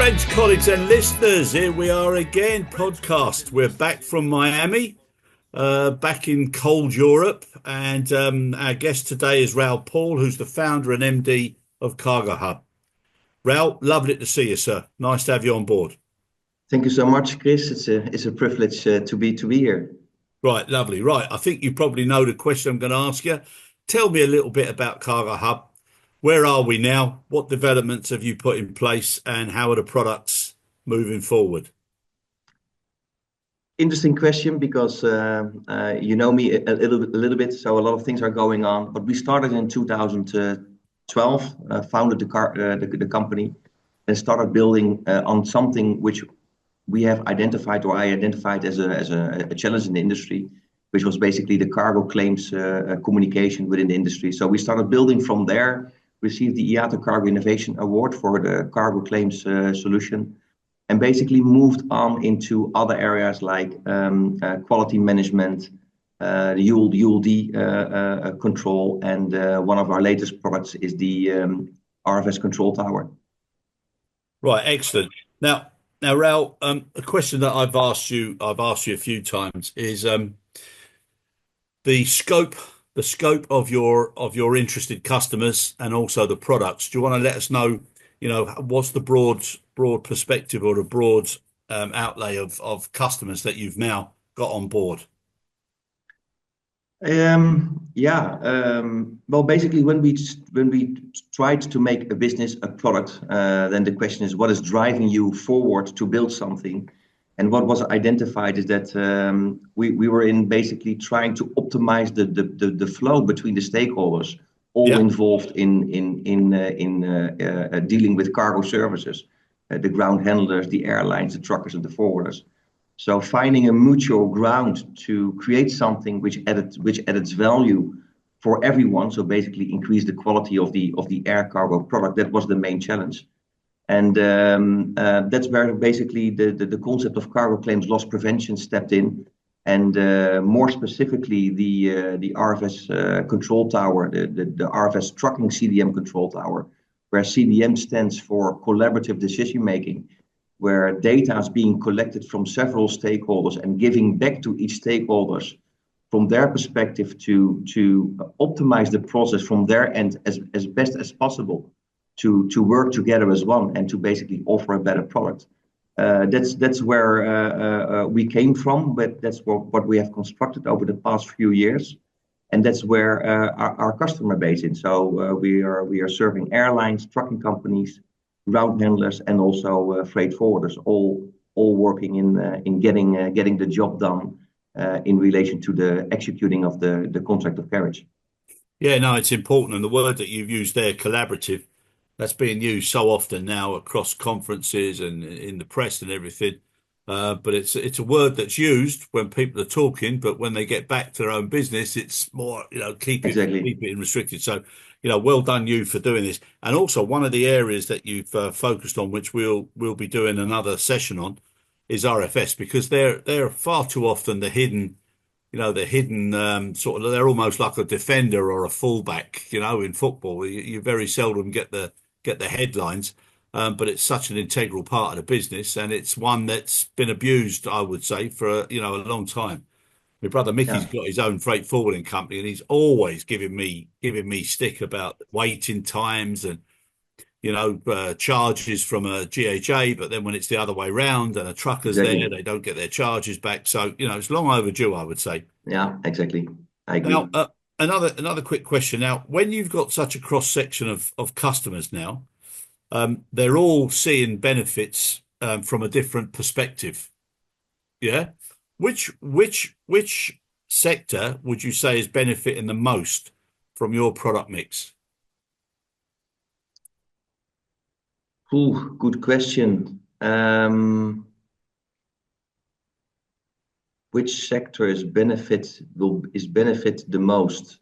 Friends, colleagues, and listeners, here we are again, podcast. We're back from Miami, back in cold Europe, and our guest today is Raoul Paul, who's the founder and MD of Cargo Hub. Raoul, lovely to see you, sir. Nice to have you on board. Thank you so much, Chris. It's a privilege to be here. Right, lovely. Right, I think you probably know the question I'm going to ask you. Tell me a little bit about Cargo Hub. Where are we now? What developments have you put in place, and how are the products moving forward? Interesting question because you know me a little bit, so a lot of things are going on. But we started in 2012, founded the company, and started building on something which we have identified, or I identified as a challenge in the industry, which was basically the cargo claims communication within the industry. So we started building from there, received the IATA Cargo Innovation Award for the cargo claims solution, and basically moved on into other areas like quality management, the ULD control, and one of our latest products is the RFS Control Tower. Right, excellent. Now, Raoul, a question that I've asked you a few times is the scope of your interested customers and also the products. Do you want to let us know, what's the broad perspective or the broad outlay of customers that you've now got on board? Well, basically, when we tried to make a business a product, then the question is, what is driving you forward to build something? And what was identified is that we were in basically trying to optimize the flow between the stakeholders, all involved in dealing with cargo services, the ground handlers, the airlines, the truckers, and the forwarders. So finding a mutual ground to create something which adds value for everyone. So basically increase the quality of the air cargo product. That was the main challenge. And that's where basically the concept of cargo claims loss prevention stepped in. And more specifically, the RFS Control Tower, the RFS Trucking CDM Control Tower, where CDM stands for collaborative decision making, where data is being collected from several stakeholders and giving back to each stakeholders from their perspective to optimize the process from their end as best as possible to work together as one and to basically offer a better product. That's where we came from, but that's what we have constructed over the past few years. And that's where our customer base is. So we are serving airlines, trucking companies, ground handlers, and also freight forwarders, all working in getting the job done in relation to the executing of the contract of carriage. Yeah, no, it's important. And the word that you've used there, collaborative, that's being used so often now across conferences and in the press and everything. But it's a word that's used when people are talking, but when they get back to their own business, it's more, keep it Exactly. in restricted. So, well done you for doing this. And also one of the areas that you've focused on, which we'll be doing another session on, is RFS, because they're far too often the hidden, sort of, they're almost like a defender or a fullback, in football. You very seldom get the headlines. But it's such an integral part of the business, and it's one that's been abused, I would say, for a long time. My brother Mickey's Yeah. got his own freight forwarding company, and he's always giving me stick about waiting times and charges from a GHA. But then when it's the other way round and a trucker's there, Exactly. they don't get their charges back. So it's long overdue, I would say. Yeah, exactly. I agree. Now, another quick question. Now, when you've got such a cross section of customers now. They're all seeing benefits from a different perspective. Yeah. Which sector would you say is benefiting the most from your product mix? Ooh, good question. Which sector is benefit the most?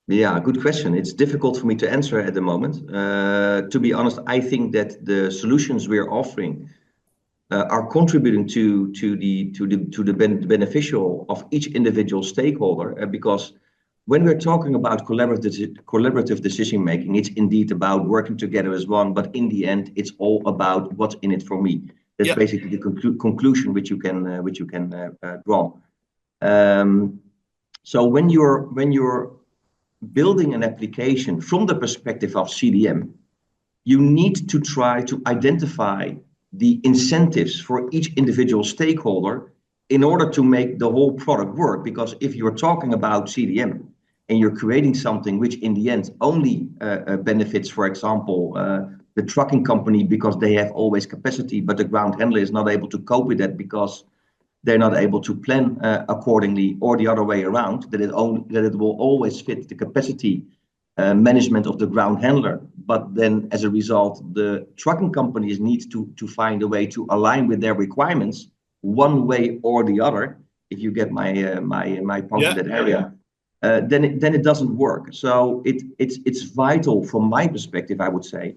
Yeah, good question. It's difficult for me to answer at the moment. To be honest, I think that the solutions we're offering are contributing to the beneficial of each individual stakeholder, because when we're talking about collaborative decision making, it's indeed about working together as one. But in the end, it's all about what's in it for me. That's Yep. basically the conclusion which you can draw. Um, so when you're building an application from the perspective of CDM, you need to try to identify the incentives for each individual stakeholder in order to make the whole product work. Because if you're talking about CDM and you're creating something which in the end only benefits, for example, the trucking company because they have always capacity, but the ground handler is not able to cope with that because they're not able to plan accordingly, or the other way around, that it will always fit the capacity management of the ground handler. But then as a result, the trucking companies need to find a way to align with their requirements one way or the other, if you get my point in Yeah. that area. Then it doesn't work. So it's vital from my perspective, I would say,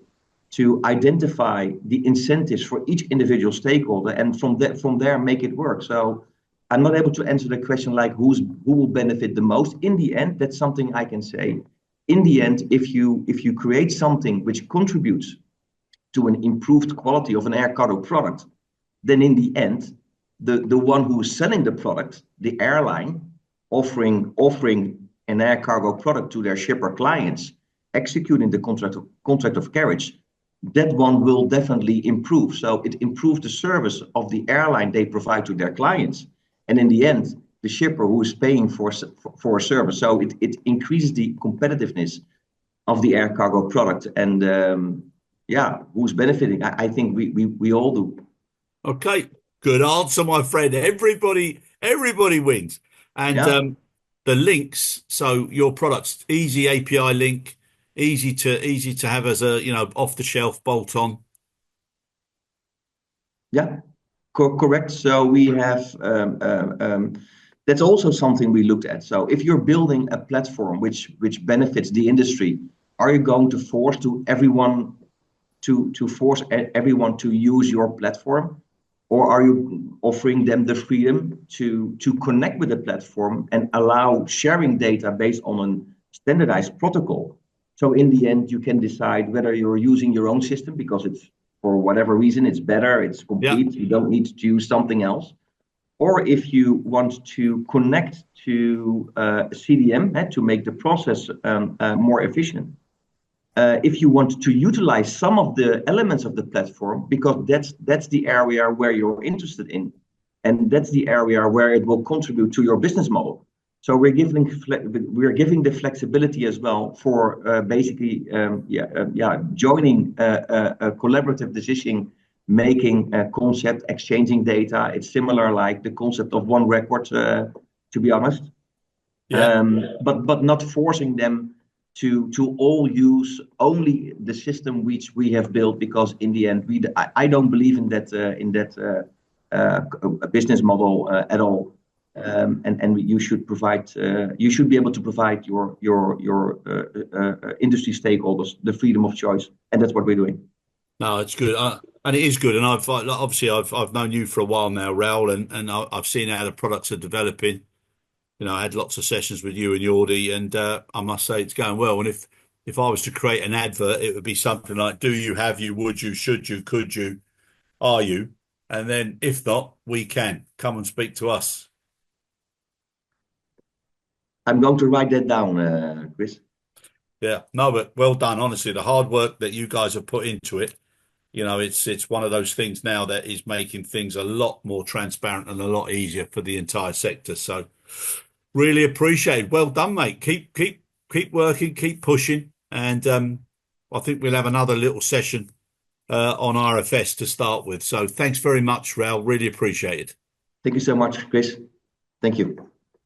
to identify the incentives for each individual stakeholder, and from there make it work. So I'm not able to answer the question like who will benefit the most. In the end, that's something I can say. In the end, if you create something which contributes to an improved quality of an air cargo product, then in the end, the one who is selling the product, the airline, offering an air cargo product to their shipper clients, executing the contract of carriage, that one will definitely improve. So it improves the service of the airline they provide to their clients, and in the end, the shipper who is paying for a service. So it increases the competitiveness of the air cargo product, and yeah, who's benefiting? I think we all do. Okay. Good answer, my friend. Everybody wins. And Yeah. the links, so your products, easy API link, easy to have as a, off the shelf bolt on. Yeah, correct. So we have that's also something we looked at. So if you're building a platform which benefits the industry, are you going to force everyone to use your platform, or are you offering them the freedom to connect with the platform and allow sharing data based on a standardized protocol? So in the end, you can decide whether you're using your own system because it's, for whatever reason, it's better, it's Yeah. complete, you don't need to use something else. Or if you want to connect to CDM to make the process more efficient. If you want to utilize some of the elements of the platform, because that's the area where you're interested in, and that's the area where it will contribute to your business model. So we're giving the flexibility as well for basically joining a collaborative decision making concept, exchanging data. It's similar like the concept of one record, to be honest, Yeah. but not forcing them to all use only the system which we have built, because in the end I don't believe in that business model at all. And you should be able to provide your industry stakeholders the freedom of choice, and that's what we're doing. No, it's good, and it is good. And obviously I've known you for a while now, Raoul, and I've seen how the products are developing. I had lots of sessions with you and Yordi, and I must say it's going well. And if I was to create an advert, it would be something like, "Do you, have you, would you, should you, could you, are you?" And then if not, we can come and speak to us. I'm going to write that down, Chris. Yeah, no, but well done. Honestly, the hard work that you guys have put into it. It's one of those things now that is making things a lot more transparent and a lot easier for the entire sector. So really appreciate. Well done, mate. Keep working, keep pushing, and I think we'll have another little session on RFS to start with. So thanks very much, Raoul. Really appreciate it. Thank you so much, Chris. Thank you.